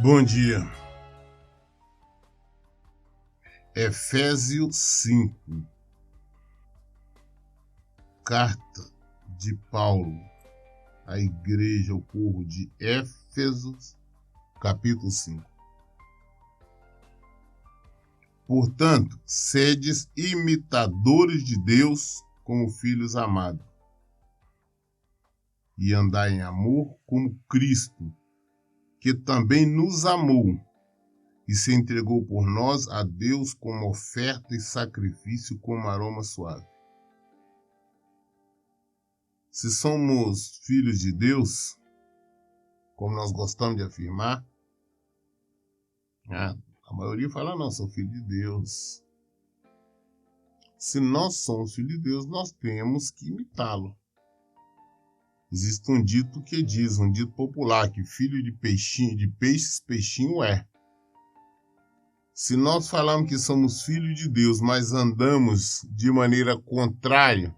Bom dia. Efésios 5. Carta de Paulo à igreja, ao povo de Éfeso, capítulo 5. Portanto, sedes imitadores de Deus como filhos amados, e andai em amor como Cristo, que também nos amou e se entregou por nós a Deus como oferta e sacrifício, como aroma suave. Se somos filhos de Deus, como nós gostamos de afirmar, a maioria fala, não, sou filho de Deus. Se nós somos filhos de Deus, nós temos que imitá-lo. Existe um dito que diz, um dito popular, que filho de peixes, peixinho é. Se nós falamos que somos filhos de Deus, mas andamos de maneira contrária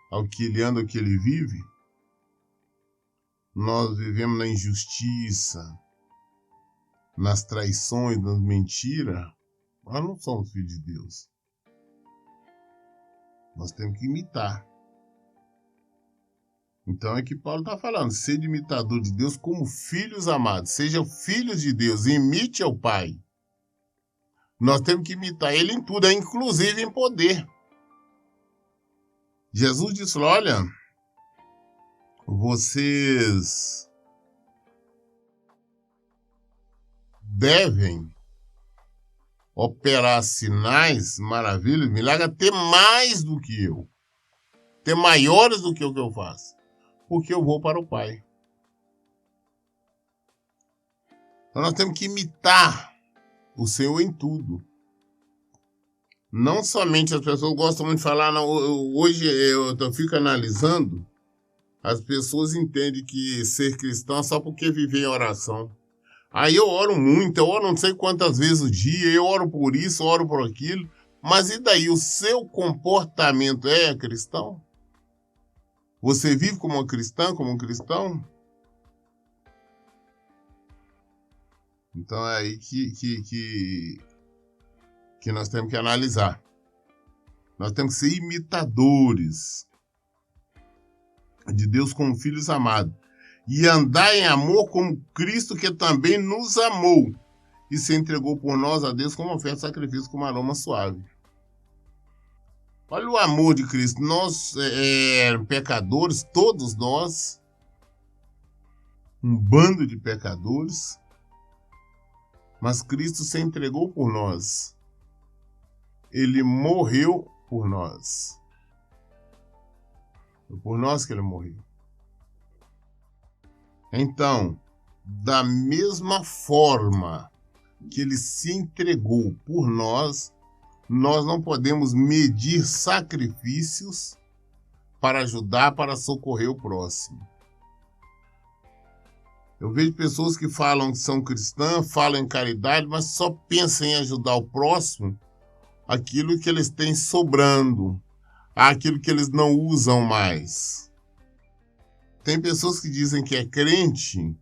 ao que ele anda, ao que ele vive, nós vivemos na injustiça, nas traições, nas mentiras, nós não somos filhos de Deus. Nós temos que imitar. Então é que Paulo está falando, seja imitador de Deus como filhos amados, sejam filhos de Deus, imite ao Pai. Nós temos que imitar ele em tudo, inclusive em poder. Jesus disse, olha, vocês devem operar sinais, maravilhas, milagres, ter mais do que eu. Ter maiores do que o que eu faço. Porque eu vou para o Pai. Então nós temos que imitar o Senhor em tudo. Não somente as pessoas gostam muito de falar, não, hoje eu fico analisando, as pessoas entendem que ser cristão é só porque viver em oração. Aí eu oro muito, eu oro não sei quantas vezes o dia, eu oro por isso, eu oro por aquilo, mas e daí, o seu comportamento é cristão? Você vive como uma cristã, como um cristão? Então é aí que nós temos que analisar. Nós temos que ser imitadores de Deus como filhos amados. E andar em amor como Cristo, que também nos amou e se entregou por nós a Deus como oferta e sacrifício, como aroma suave. Olha o amor de Cristo. Nós, pecadores, todos nós, um bando de pecadores, mas Cristo se entregou por nós. Ele morreu por nós. Foi por nós que ele morreu. Então, da mesma forma que ele se entregou por nós, nós não podemos medir sacrifícios para ajudar, para socorrer o próximo. Eu vejo pessoas que falam que são cristãs, falam em caridade, mas só pensam em ajudar o próximo aquilo que eles têm sobrando, aquilo que eles não usam mais. Tem pessoas que dizem que é crente.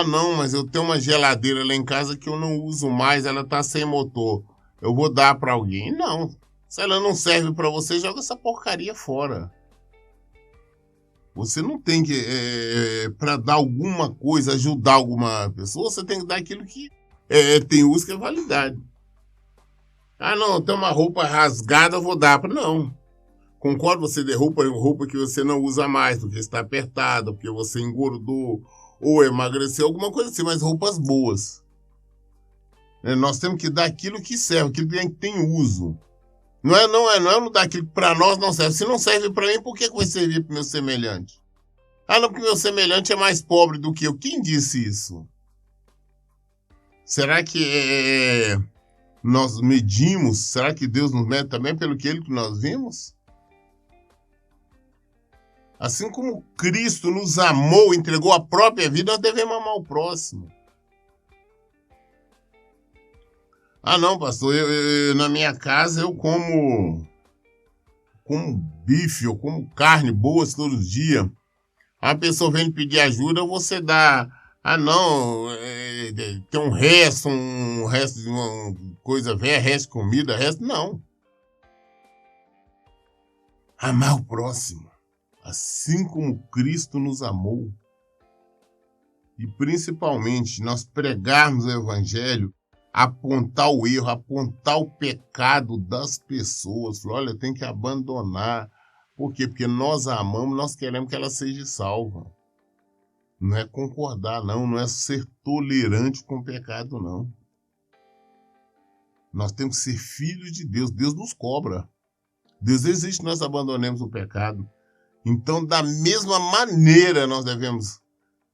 Não, mas eu tenho uma geladeira lá em casa que eu não uso mais, ela está sem motor. Eu vou dar para alguém. Não, se ela não serve para você, joga essa porcaria fora. Você não tem que, para dar alguma coisa, ajudar alguma pessoa, você tem que dar aquilo que tem uso, que é validade. Não, tem uma roupa rasgada, eu vou dar para... Não. Concordo, você der roupa que você não usa mais, porque está apertada, porque você engordou ou emagreceu, alguma coisa assim, mas roupas boas. Nós temos que dar aquilo que serve, aquilo que tem uso. Não é dar aquilo que para nós não serve. Se não serve para mim, por que vai servir para o meu semelhante? Não, porque o meu semelhante é mais pobre do que eu. Quem disse isso? Será que nós medimos? Será que Deus nos mede também pelo que nós vimos? Assim como Cristo nos amou, entregou a própria vida, nós devemos amar o próximo. Não, pastor, na minha casa eu como bife, eu como carne boa todos os dias. A pessoa vem pedir ajuda, você dá Ah, não, tem um resto de uma coisa velha, resto de comida, resto... Não. Amar o próximo, assim como Cristo nos amou. E principalmente, nós pregarmos o evangelho, apontar o erro, apontar o pecado das pessoas. Olha, tem que abandonar. Por quê? Porque nós a amamos, nós queremos que ela seja salva. Não é concordar, não é ser tolerante com o pecado, não. Nós temos que ser filhos de Deus. Deus nos cobra. Deus exige que nós abandonemos o pecado. Então, da mesma maneira, nós devemos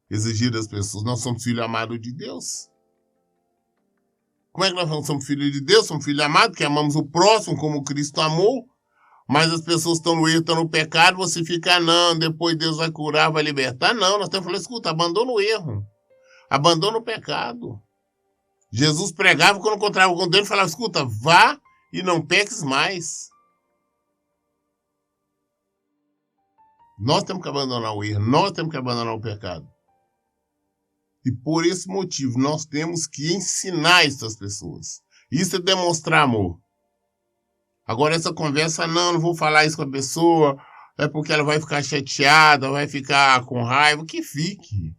exigir das pessoas. Nós somos filhos amados de Deus. Como é que nós somos filhos de Deus? Somos filhos amados, que amamos o próximo como Cristo amou. Mas as pessoas estão no erro, estão no pecado, você fica, não, depois Deus vai curar, vai libertar. Não, nós estamos falando, escuta, abandona o erro. Abandona o pecado. Jesus pregava, quando encontrava com Deus, falava, escuta, vá e não peques mais. Nós temos que abandonar o erro, nós temos que abandonar o pecado. E por esse motivo, nós temos que ensinar essas pessoas. Isso é demonstrar amor. Agora, essa conversa, não vou falar isso com a pessoa, é porque ela vai ficar chateada, vai ficar com raiva, que fique.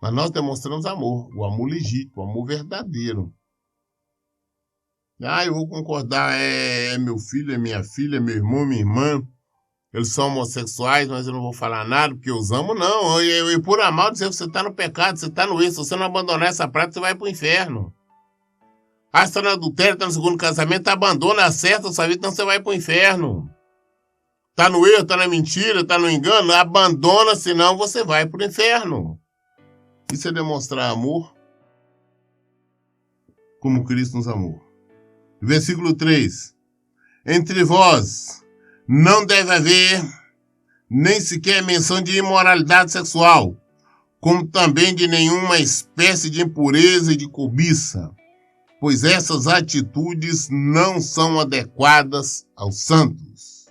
Mas nós demonstramos amor, o amor legítimo, o amor verdadeiro. Eu vou concordar, é meu filho, é minha filha, é meu irmão, minha irmã, eles são homossexuais, mas eu não vou falar nada, porque eu os amo, não. E por amar, dizer que você está no pecado, você está no erro, se você não abandonar essa prática, você vai para o inferno. Você está no adultério, está no segundo casamento, abandona, acerta sua vida, então você vai para o inferno. Está no erro, está na mentira, está no engano, abandona, senão você vai para o inferno. Isso é demonstrar amor como Cristo nos amou. Versículo 3. Entre vós não deve haver nem sequer menção de imoralidade sexual, como também de nenhuma espécie de impureza e de cobiça, pois essas atitudes não são adequadas aos santos.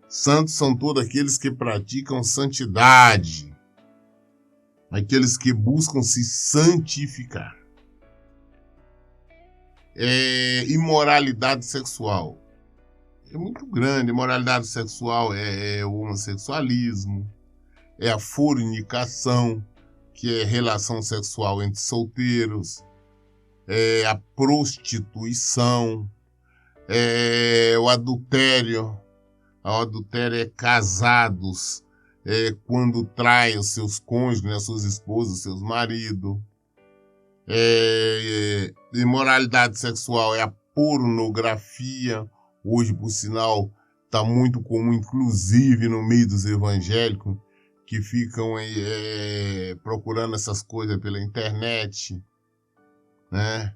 Santos são todos aqueles que praticam santidade, aqueles que buscam se santificar. Imoralidade sexual é muito grande. Imoralidade sexual é o homossexualismo, é a fornicação, que é relação sexual entre solteiros, é a prostituição, é o adultério. O adultério é casados quando traem os seus cônjuges, as suas esposas, seus maridos. Imoralidade sexual é a pornografia. Hoje, por sinal, está muito comum, inclusive no meio dos evangélicos, que ficam procurando essas coisas pela internet, né?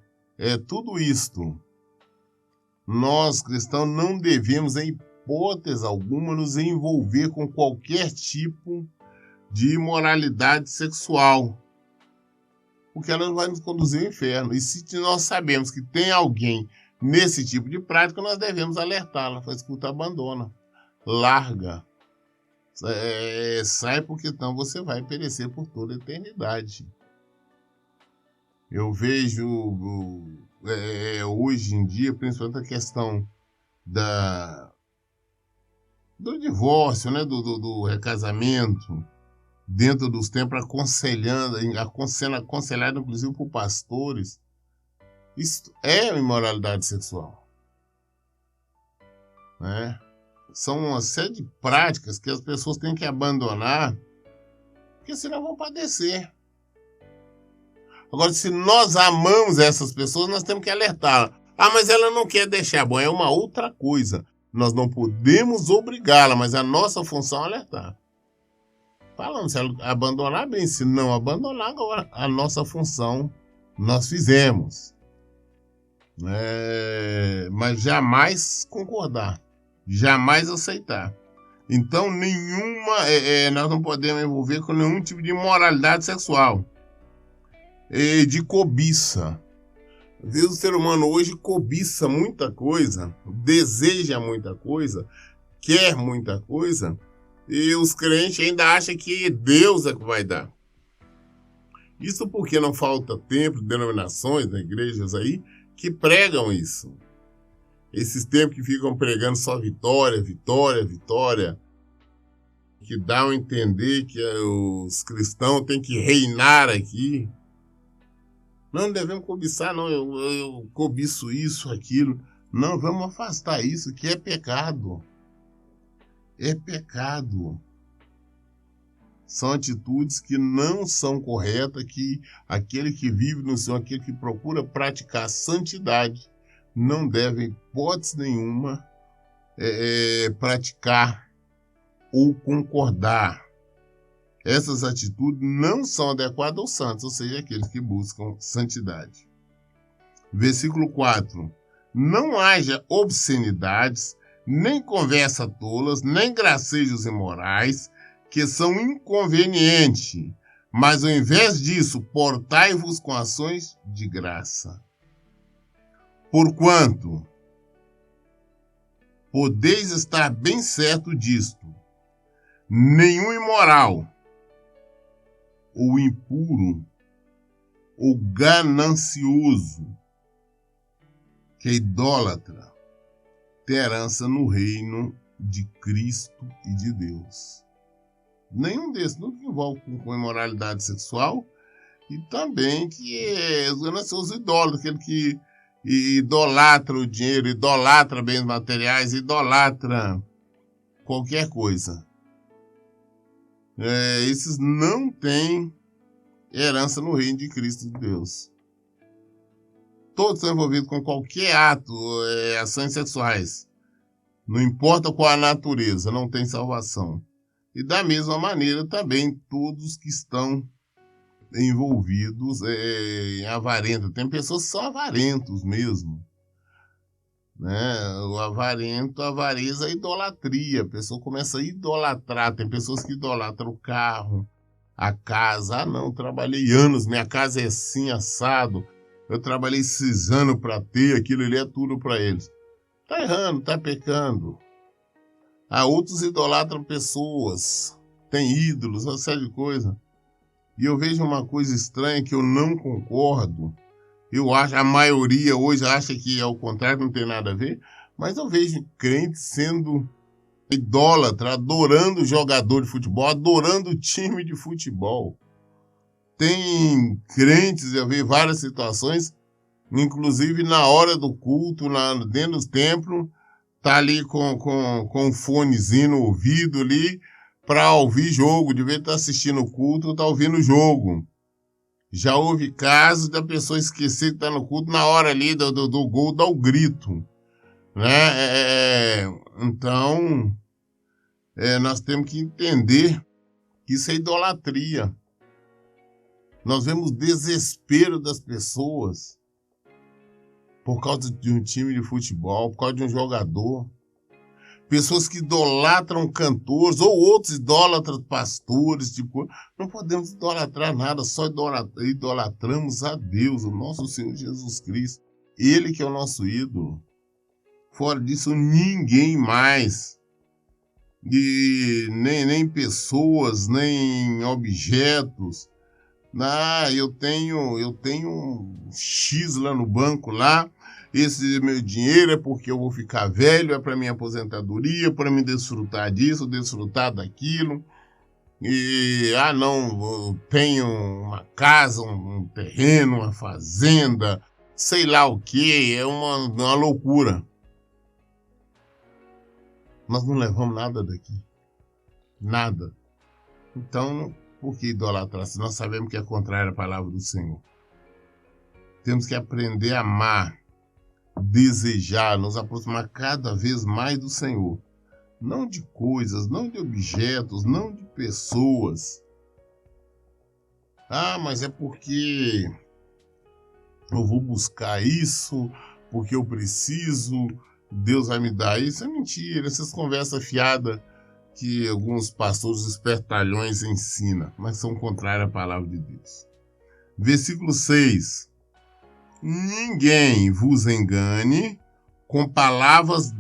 Tudo isto. Nós, cristãos, não devemos, em hipótese alguma, nos envolver com qualquer tipo de imoralidade sexual, porque ela vai nos conduzir ao inferno. E se nós sabemos que tem alguém nesse tipo de prática, nós devemos alertá-la. Escuta, abandona, larga, sai, porque então você vai perecer por toda a eternidade. Eu vejo hoje em dia, principalmente a questão do divórcio, né, do recasamento, dentro dos tempos, sendo aconselhado inclusive por pastores. Isso é imoralidade sexual, né? São uma série de práticas que as pessoas têm que abandonar, porque senão vão padecer. Agora, se nós amamos essas pessoas, nós temos que alertá-la. Mas ela não quer deixar. Bom, é uma outra coisa. Nós não podemos obrigá-la, mas a nossa função é alertar. Falando, se ela abandonar, bem. Se não abandonar, agora a nossa função nós fizemos. Mas jamais concordar. Jamais aceitar. Então, nós não podemos envolver com nenhum tipo de imoralidade sexual. De cobiça. Às vezes o ser humano hoje cobiça muita coisa, deseja muita coisa, quer muita coisa, e os crentes ainda acham que Deus é que vai dar. Isso porque não falta templos, denominações, igrejas aí, que pregam isso. Esses tempos que ficam pregando só vitória, vitória, vitória, que dão a entender que os cristãos têm que reinar aqui. Não devemos cobiçar, não, eu cobiço isso, aquilo. Não, vamos afastar isso, que é pecado. É pecado. São atitudes que não são corretas, que aquele que vive no Senhor, aquele que procura praticar santidade, não deve, em hipótese nenhuma, praticar ou concordar. Essas atitudes não são adequadas aos santos, ou seja, aqueles que buscam santidade. Versículo 4. Não haja obscenidades, nem conversa tolas, nem gracejos imorais, que são inconvenientes, mas ao invés disso, portai-vos com ações de graça. Porquanto podeis estar bem certo disto, nenhum imoral, ou impuro, ou ganancioso, que é idólatra, tem herança no reino de Cristo e de Deus. Nenhum desses, nunca envolve com imoralidade sexual, e também que é os idólatras, aquele que idolatra o dinheiro, idolatra bens materiais, idolatra qualquer coisa. Esses não têm herança no reino de Cristo e de Deus. Todos são envolvidos com qualquer ato, ações sexuais. Não importa qual a natureza, não tem salvação. E da mesma maneira também todos que estão envolvidos em avarenta. Tem pessoas que são avarentos mesmo. Né? O avarento, a avareza, a idolatria. A pessoa começa a idolatrar. Tem pessoas que idolatram o carro, a casa. Ah, não, trabalhei anos, minha casa é assim, assado. Eu trabalhei 6 anos para ter, aquilo ali é tudo para eles. Tá errando, tá pecando. Outros idolatram pessoas, têm ídolos, uma série de coisas. E eu vejo uma coisa estranha que eu não concordo. Eu acho, a maioria hoje acha que é o contrário, não tem nada a ver. Mas eu vejo crentes sendo idólatra, adorando jogador de futebol, adorando time de futebol. Tem crentes, eu vejo várias situações, inclusive na hora do culto, dentro do templo, tá ali com um fonezinho no ouvido ali para ouvir jogo. De vez de estar assistindo o culto, tá ouvindo o jogo. Já houve casos da pessoa esquecer que tá no culto, na hora ali do gol, dá o grito. Né? Então, nós temos que entender que isso é idolatria. Nós vemos desespero das pessoas por causa de um time de futebol, por causa de um jogador. Pessoas que idolatram cantores ou outros idólatras pastores. Não podemos idolatrar nada, só idolatramos a Deus, o nosso Senhor Jesus Cristo. Ele que é o nosso ídolo. Fora disso, ninguém mais. E nem pessoas, nem objetos. Eu tenho um X lá no banco lá. Esse meu dinheiro é porque eu vou ficar velho, é para minha aposentadoria, para me desfrutar disso, desfrutar daquilo. E, não, eu tenho uma casa, um terreno, uma fazenda, sei lá o que, é uma loucura. Nós não levamos nada daqui. Nada. Então, por que idolatrar? Se nós sabemos que é contrário à palavra do Senhor. Temos que aprender a amar, desejar, nos aproximar cada vez mais do Senhor. Não de coisas, não de objetos, não de pessoas. Mas é porque eu vou buscar isso, porque eu preciso, Deus vai me dar isso. É mentira, essas conversas fiadas que alguns pastores espertalhões ensinam, mas são contrárias à palavra de Deus. Versículo 6. Ninguém vos engane com palavras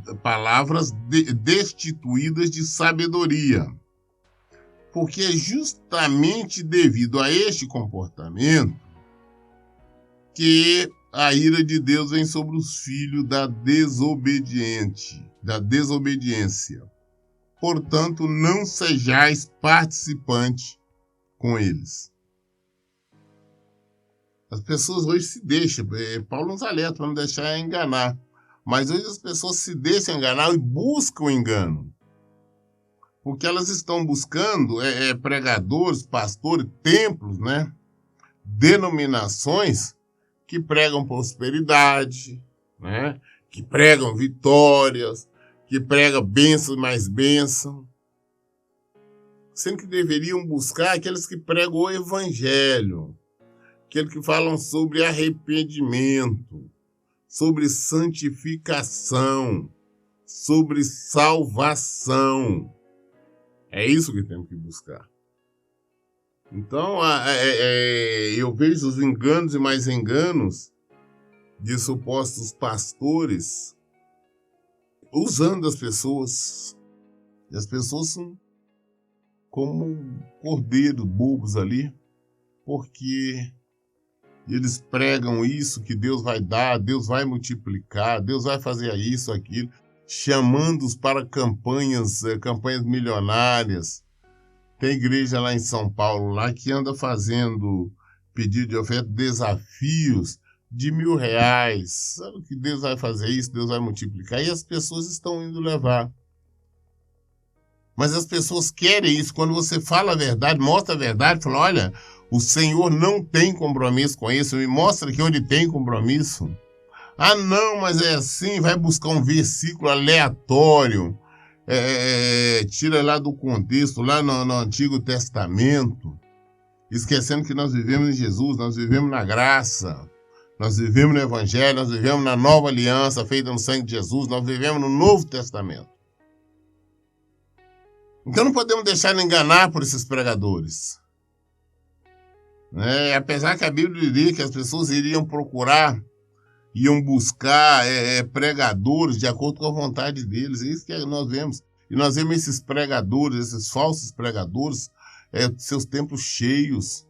destituídas de sabedoria, Porque é justamente devido a este comportamento que a ira de Deus vem sobre os filhos da desobediência. Portanto, não sejais participante com eles. As pessoas hoje se deixam, Paulo nos alerta para não deixar enganar, mas hoje as pessoas se deixam enganar e buscam o engano. Porque elas estão buscando pregadores, pastores, templos, né? Denominações que pregam prosperidade, né? Que pregam vitórias, que pregam bênção e mais bênção. Sendo que deveriam buscar aqueles que pregam o evangelho, aqueles que falam sobre arrependimento, sobre santificação, sobre salvação. É isso que temos que buscar. Então, eu vejo os enganos e mais enganos de supostos pastores usando as pessoas. E as pessoas são como cordeiros bobos ali, porque eles pregam isso, que Deus vai dar, Deus vai multiplicar, Deus vai fazer isso, aquilo, chamando-os para campanhas milionárias. Tem igreja lá em São Paulo, lá que anda fazendo pedido de oferta, desafios de R$1.000. Sabe que Deus vai fazer isso, Deus vai multiplicar, e as pessoas estão indo levar. Mas as pessoas querem isso. Quando você fala a verdade, mostra a verdade, fala, olha, o Senhor não tem compromisso com isso, me mostra aqui onde tem compromisso. Ah, não, mas é assim, vai buscar um versículo aleatório, tira lá do contexto, lá no Antigo Testamento, esquecendo que nós vivemos em Jesus, nós vivemos na graça, nós vivemos no Evangelho, nós vivemos na nova aliança feita no sangue de Jesus, nós vivemos no Novo Testamento. Então não podemos deixar de enganar por esses pregadores. Apesar que a Bíblia diria que as pessoas iriam buscar pregadores de acordo com a vontade deles. É isso que nós vemos. E nós vemos esses pregadores, esses falsos pregadores, seus templos cheios,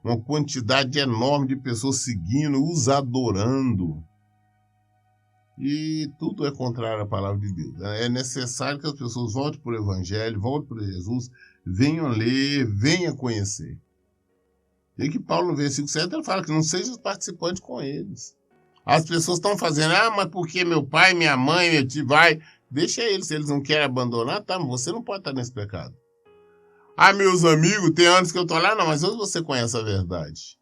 uma quantidade enorme de pessoas seguindo, os adorando. E tudo é contrário à palavra de Deus. É necessário que as pessoas voltem para o Evangelho, voltem para Jesus, venham ler, venham conhecer. E que Paulo, no versículo 7, ele fala que não seja participante com eles. As pessoas estão fazendo, mas porque meu pai, minha mãe, meu tio vai, deixa eles, se eles não querem abandonar, tá, mas você não pode estar nesse pecado. Meus amigos, tem anos que eu estou lá, não, mas hoje você conhece a verdade.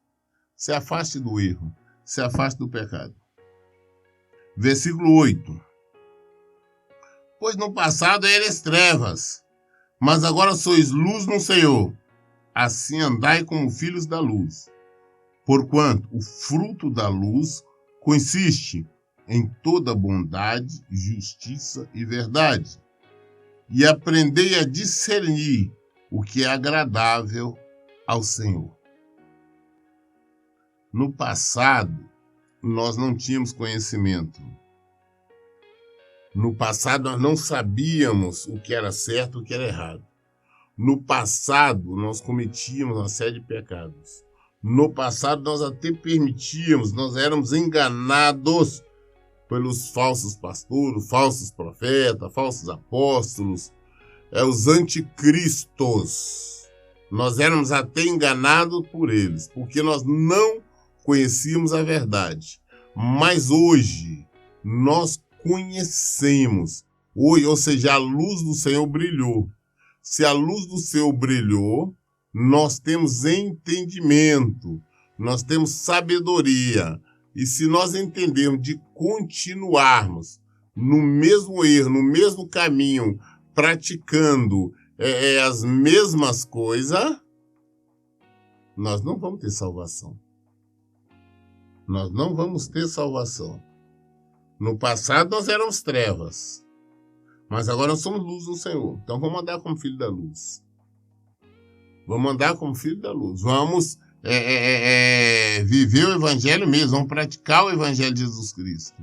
Se afaste do erro, se afaste do pecado. Versículo 8. Pois no passado eres trevas, mas agora sois luz no Senhor. Assim andai como filhos da luz. Porquanto o fruto da luz consiste em toda bondade, justiça e verdade. E aprendei a discernir o que é agradável ao Senhor. No passado, nós não tínhamos conhecimento. No passado, nós não sabíamos o que era certo e o que era errado. No passado, nós cometíamos uma série de pecados. No passado, nós até permitíamos, nós éramos enganados pelos falsos pastores, falsos profetas, falsos apóstolos, os anticristos. Nós éramos até enganados por eles, porque nós não conhecíamos a verdade. Mas hoje, nós conhecemos. Ou seja, a luz do Senhor brilhou. Se a luz do Senhor brilhou, nós temos entendimento, nós temos sabedoria. E se nós entendermos de continuarmos no mesmo erro, no mesmo caminho, praticando as mesmas coisas, nós não vamos ter salvação. Nós não vamos ter salvação. No passado nós éramos trevas, mas agora nós somos luz do Senhor. Então vamos andar como filho da luz. Vamos andar como filho da luz. Vamos viver o Evangelho mesmo. Vamos praticar o Evangelho de Jesus Cristo.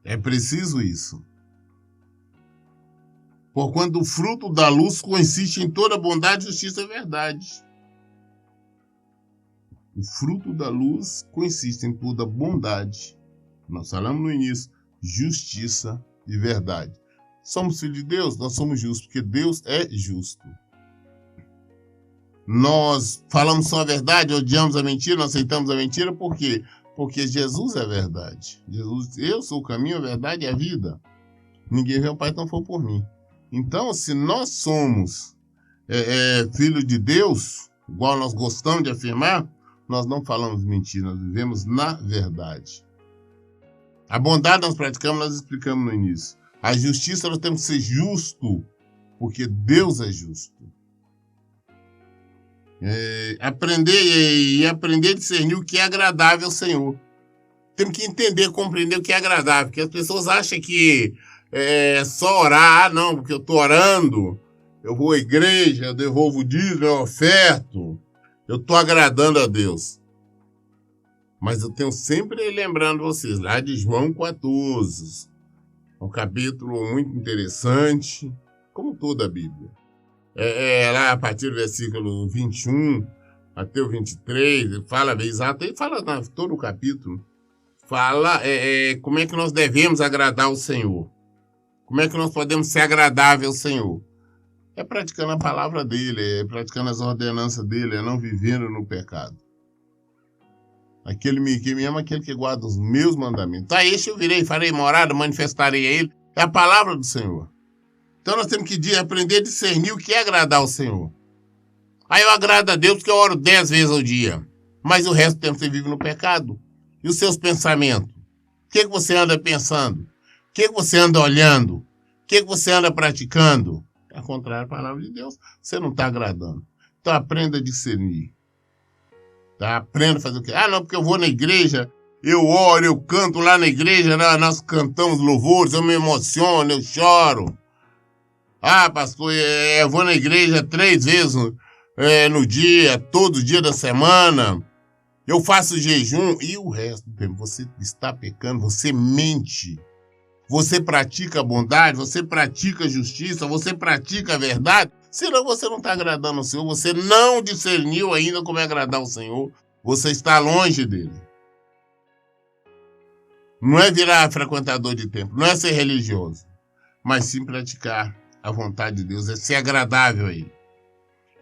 É preciso isso. Porquanto o fruto da luz consiste em toda bondade, justiça e verdade. O fruto da luz consiste em toda bondade. Nós falamos no início, justiça e verdade. Somos filhos de Deus, nós somos justos, porque Deus é justo. Nós falamos só a verdade, odiamos a mentira, não aceitamos a mentira, por quê? Porque Jesus é a verdade. Jesus, eu sou o caminho, a verdade e a vida. Ninguém vê o Pai se não for por mim. Então, se nós somos filhos de Deus, igual nós gostamos de afirmar, nós não falamos mentira, nós vivemos na verdade. A bondade nós praticamos, nós explicamos no início. A justiça nós temos que ser justo, porque Deus é justo. Aprender a discernir o que é agradável ao Senhor. Temos que entender, compreender o que é agradável, porque as pessoas acham que é só orar. Não, porque eu estou orando, eu vou à igreja, eu devolvo o dízimo, eu oferto, eu estou agradando a Deus. Mas eu tenho sempre lembrando vocês, lá de João 14, um capítulo muito interessante, como toda a Bíblia. Lá a partir do versículo 21 até o 23, ele fala exato, ele fala todo o capítulo, fala como é que nós devemos agradar o Senhor. Como é que nós podemos ser agradáveis ao Senhor? É praticando a palavra dele, é praticando as ordenanças dele, é não vivendo no pecado. Aquele que me ama, aquele que guarda os meus mandamentos. Tá, este eu virei, farei morada, manifestarei a ele. É a palavra do Senhor. Então nós temos que aprender a discernir o que é agradar ao Senhor. Aí eu agrado a Deus porque eu oro 10 vezes ao dia. Mas o resto do tempo você vive no pecado. E os seus pensamentos? O que você anda pensando? O que você anda olhando? O que você anda praticando? É contrário à palavra de Deus. Você não está agradando. Então aprenda a discernir. Tá? Aprenda a fazer o quê? Não, porque eu vou na igreja, eu oro, eu canto lá na igreja, nós cantamos louvores, eu me emociono, eu choro. Pastor, eu vou na igreja 3 vezes no dia, todo dia da semana. Eu faço jejum e o resto do tempo você está pecando, você mente. Você pratica a bondade, você pratica a justiça, você pratica a verdade. Senão você não está agradando ao Senhor, você não discerniu ainda como é agradar ao Senhor. Você está longe dele. Não é virar frequentador de templo, não é ser religioso, mas sim praticar a vontade de Deus, é ser agradável a ele.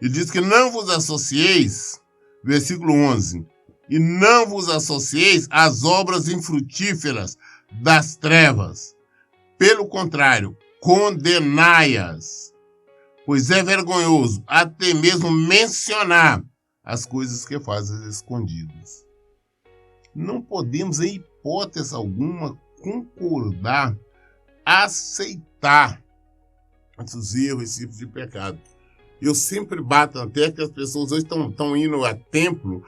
E diz que não vos associeis, versículo 11, e não vos associeis às obras infrutíferas das trevas. Pelo contrário, condenai-as, pois é vergonhoso até mesmo mencionar as coisas que fazem escondidas. Não podemos, em hipótese alguma, concordar, aceitar esses erros, esse tipo de pecado. Eu sempre bato até que as pessoas hoje estão indo a templo,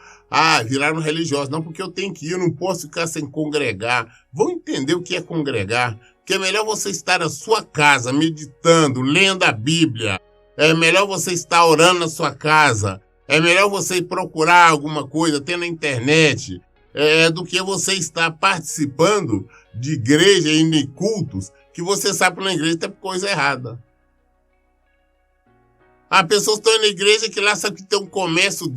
viraram religiosos. Não, porque eu tenho que ir, eu não posso ficar sem congregar. Vão entender o que é congregar. Que é melhor você estar na sua casa, meditando, lendo a Bíblia. É melhor você estar orando na sua casa. É melhor você procurar alguma coisa, até na internet, do que você estar participando de igreja e de cultos que você sabe que na igreja tem coisa errada. Pessoas estão na igreja que lá sabe que tem um comércio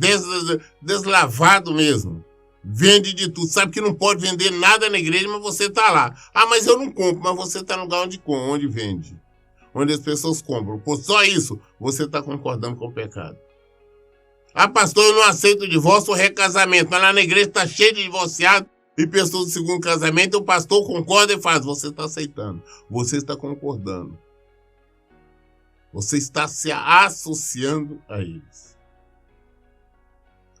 deslavado mesmo. Vende de tudo. Sabe que não pode vender nada na igreja, mas você está lá. Mas eu não compro. Mas você está no lugar onde vende. Onde as pessoas compram. Por só isso, você está concordando com o pecado. Pastor, eu não aceito o divórcio ou recasamento. Mas lá na igreja está cheio de divorciados e pessoas do segundo casamento. O pastor concorda e faz. Você está aceitando. Você está concordando. Você está se associando a eles.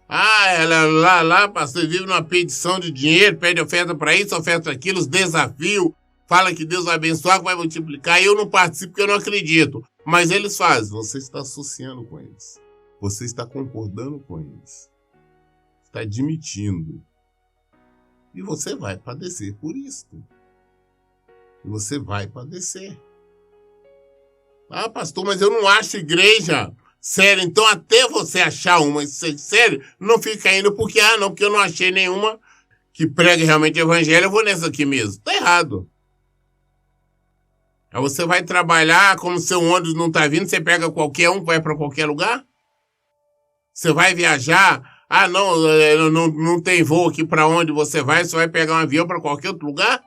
Ela lá, pastor, vive numa pedição de dinheiro, pede oferta para isso, oferta para aquilo, os desafios, fala que Deus vai abençoar, que vai multiplicar. Eu não participo porque eu não acredito. Mas eles fazem. Você está associando com eles. Você está concordando com eles. Está admitindo. E você vai padecer por isso. E você vai padecer. Pastor, mas eu não acho igreja séria. Então, até você achar uma séria, não fica indo porque, porque eu não achei nenhuma que pregue realmente o evangelho, eu vou nessa aqui mesmo. Tá errado. Aí você vai trabalhar, como seu ônibus não está vindo, você pega qualquer um, vai para qualquer lugar? Você vai viajar? Ah, não tem voo aqui para onde você vai pegar um avião para qualquer outro lugar?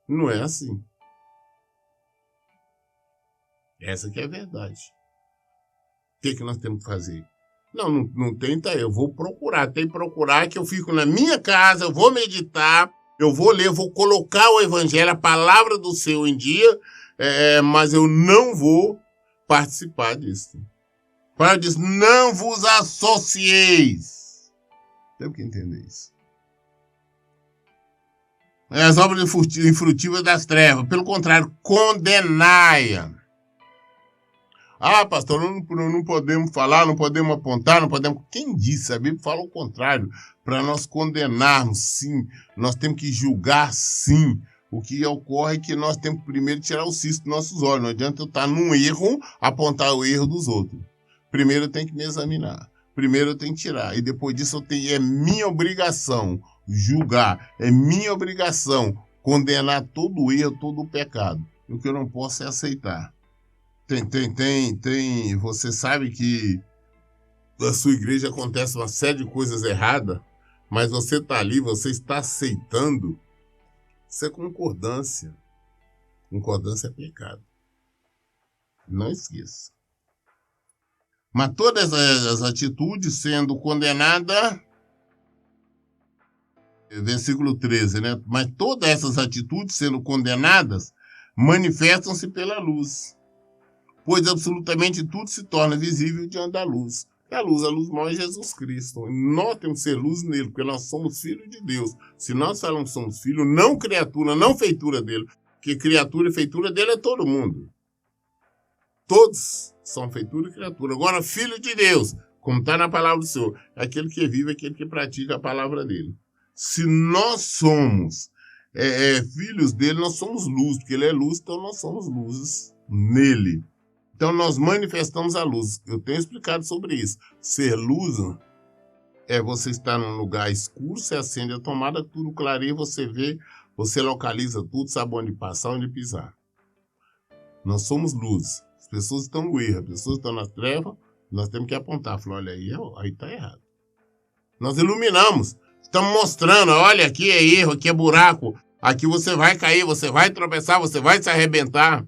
Não é assim. Essa que é a verdade. O que nós temos que fazer? Não tenta, eu vou procurar. Tem que procurar que eu fico na minha casa, eu vou meditar, eu vou ler, eu vou colocar o evangelho, a palavra do Senhor em dia, mas eu não vou participar disso. Paulo diz, não vos associeis. Temos que entender isso. As obras infrutíferas das trevas. Pelo contrário, condenai-a. Ah, pastor, não podemos falar, não podemos apontar, não podemos... Quem disse? A Bíblia fala o contrário. Para nós condenarmos, sim. Nós temos que julgar, sim. O que ocorre é que nós temos que primeiro tirar o cisto dos nossos olhos. Não adianta eu estar num erro, apontar o erro dos outros. Primeiro eu tenho que me examinar. Primeiro eu tenho que tirar. E depois disso é minha obrigação julgar. É minha obrigação condenar todo o erro, todo o pecado. E o que eu não posso é aceitar. Você sabe que na sua igreja acontece uma série de coisas erradas, mas você está ali, você está aceitando. Isso é concordância. Concordância é pecado. Não esqueça. Mas todas as atitudes sendo condenadas, versículo 13, né? Mas todas essas atitudes sendo condenadas manifestam-se pela luz. Pois absolutamente tudo se torna visível diante da luz. A luz maior é Jesus Cristo. Nós temos que ser luz nele, porque nós somos filhos de Deus. Se nós falamos que somos filhos, não criatura, não feitura dele, porque criatura e feitura dele é todo mundo. Todos são feitura e criatura. Agora, filho de Deus, como está na palavra do Senhor, é aquele que vive, é aquele que pratica a palavra dele. Se nós somos filhos dele, nós somos luz, porque ele é luz, então nós somos luzes nele. Então, nós manifestamos a luz. Eu tenho explicado sobre isso. Ser luz é você estar num lugar escuro, você acende a tomada, tudo clareia, você vê, você localiza tudo, sabe onde passar, onde pisar. Nós somos luz. As pessoas estão no erro, as pessoas estão na treva, nós temos que apontar. Falar, olha aí está errado. Nós iluminamos. Estamos mostrando, olha, aqui é erro, aqui é buraco. Aqui você vai cair, você vai tropeçar, você vai se arrebentar.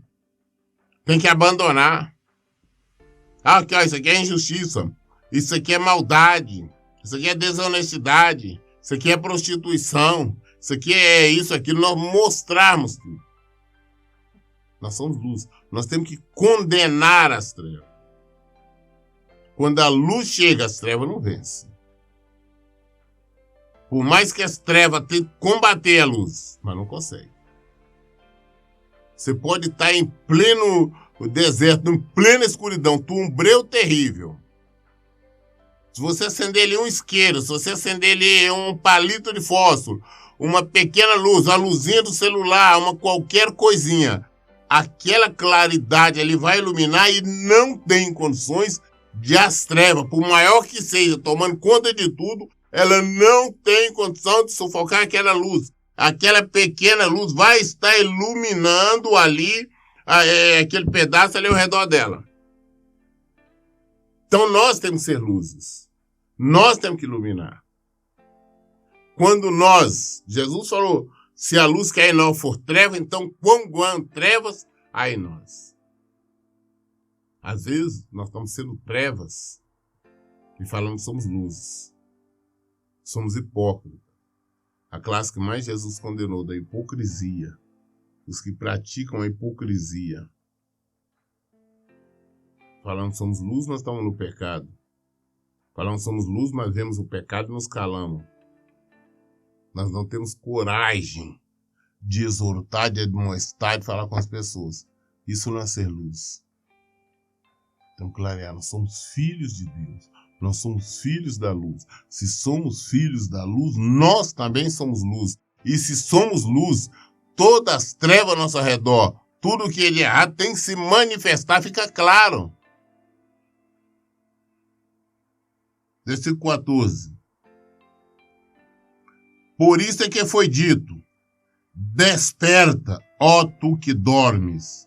Tem que abandonar. Aqui, isso aqui é injustiça. Isso aqui é maldade. Isso aqui é desonestidade. Isso aqui é prostituição. Isso aqui é isso, aquilo. Nós mostrarmos tudo. Nós somos luz. Nós temos que condenar as trevas. Quando a luz chega, as trevas não vencem. Por mais que as trevas tentem combater a luz, mas não consegue. Você pode estar em pleno deserto, em plena escuridão, tumbreu terrível. Se você acender ali um isqueiro, se você acender ali um palito de fósforo, uma pequena luz, uma luzinha do celular, uma qualquer coisinha, aquela claridade ali vai iluminar e não tem condições de as trevas, por maior que seja, tomando conta de tudo, ela não tem condição de sufocar aquela luz. Aquela pequena luz vai estar iluminando ali aquele pedaço ali ao redor dela. Então nós temos que ser luzes. Nós temos que iluminar. Quando Jesus falou, se a luz que aí não for treva, então quão trevas há em nós. Às vezes nós estamos sendo trevas e falando que somos luzes. Somos hipócritas. A classe que mais Jesus condenou da hipocrisia. Os que praticam a hipocrisia. Falando que somos luz, nós estamos no pecado. Falando que somos luz, nós vemos o pecado e nos calamos. Nós não temos coragem de exortar, de admoestar, de falar com as pessoas. Isso não é ser luz. Então, clarear, nós somos filhos de Deus. Nós somos filhos da luz. Se somos filhos da luz, nós também somos luz. E se somos luz, todas as trevas ao nosso redor, tudo que ele errado tem que se manifestar, fica claro. Versículo 14. Por isso é que foi dito, desperta, ó tu que dormes.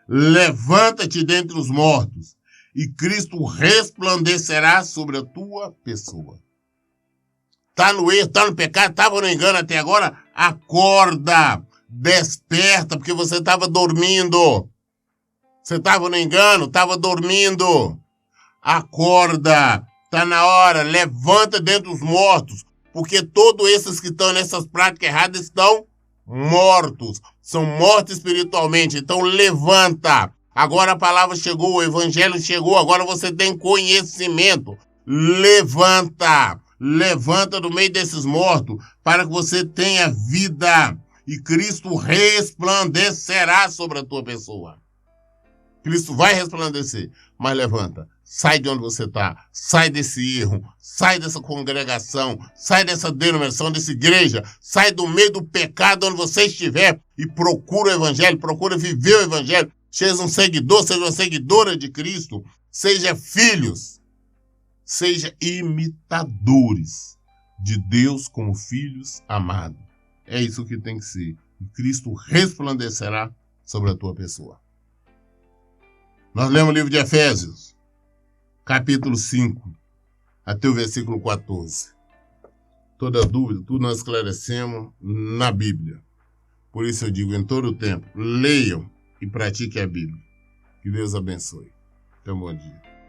Levanta-te dentre os mortos, e Cristo resplandecerá sobre a tua pessoa. Tá no erro, tá no pecado, estava no engano até agora? Acorda, desperta, porque você estava dormindo. Você estava no engano, estava dormindo. Acorda, tá na hora, levanta dentre os mortos, porque todos esses que estão nessas práticas erradas estão mortos, são mortos espiritualmente. Então levanta. Agora a palavra chegou, o evangelho chegou, agora você tem conhecimento. Levanta, levanta do meio desses mortos, para que você tenha vida, e Cristo resplandecerá sobre a tua pessoa. Cristo vai resplandecer, mas levanta. Sai de onde você está, sai desse erro, sai dessa congregação, sai dessa denominação, dessa igreja, sai do meio do pecado onde você estiver e procura o evangelho, procura viver o evangelho. Seja um seguidor, seja uma seguidora de Cristo, seja filhos, seja imitadores de Deus como filhos amados. É isso que tem que ser. E Cristo resplandecerá sobre a tua pessoa. Nós lemos o livro de Efésios, capítulo 5, até o versículo 14. Toda dúvida, tudo nós esclarecemos na Bíblia. Por isso eu digo, em todo o tempo, leiam e pratiquem a Bíblia. Que Deus abençoe. Tenha um bom dia.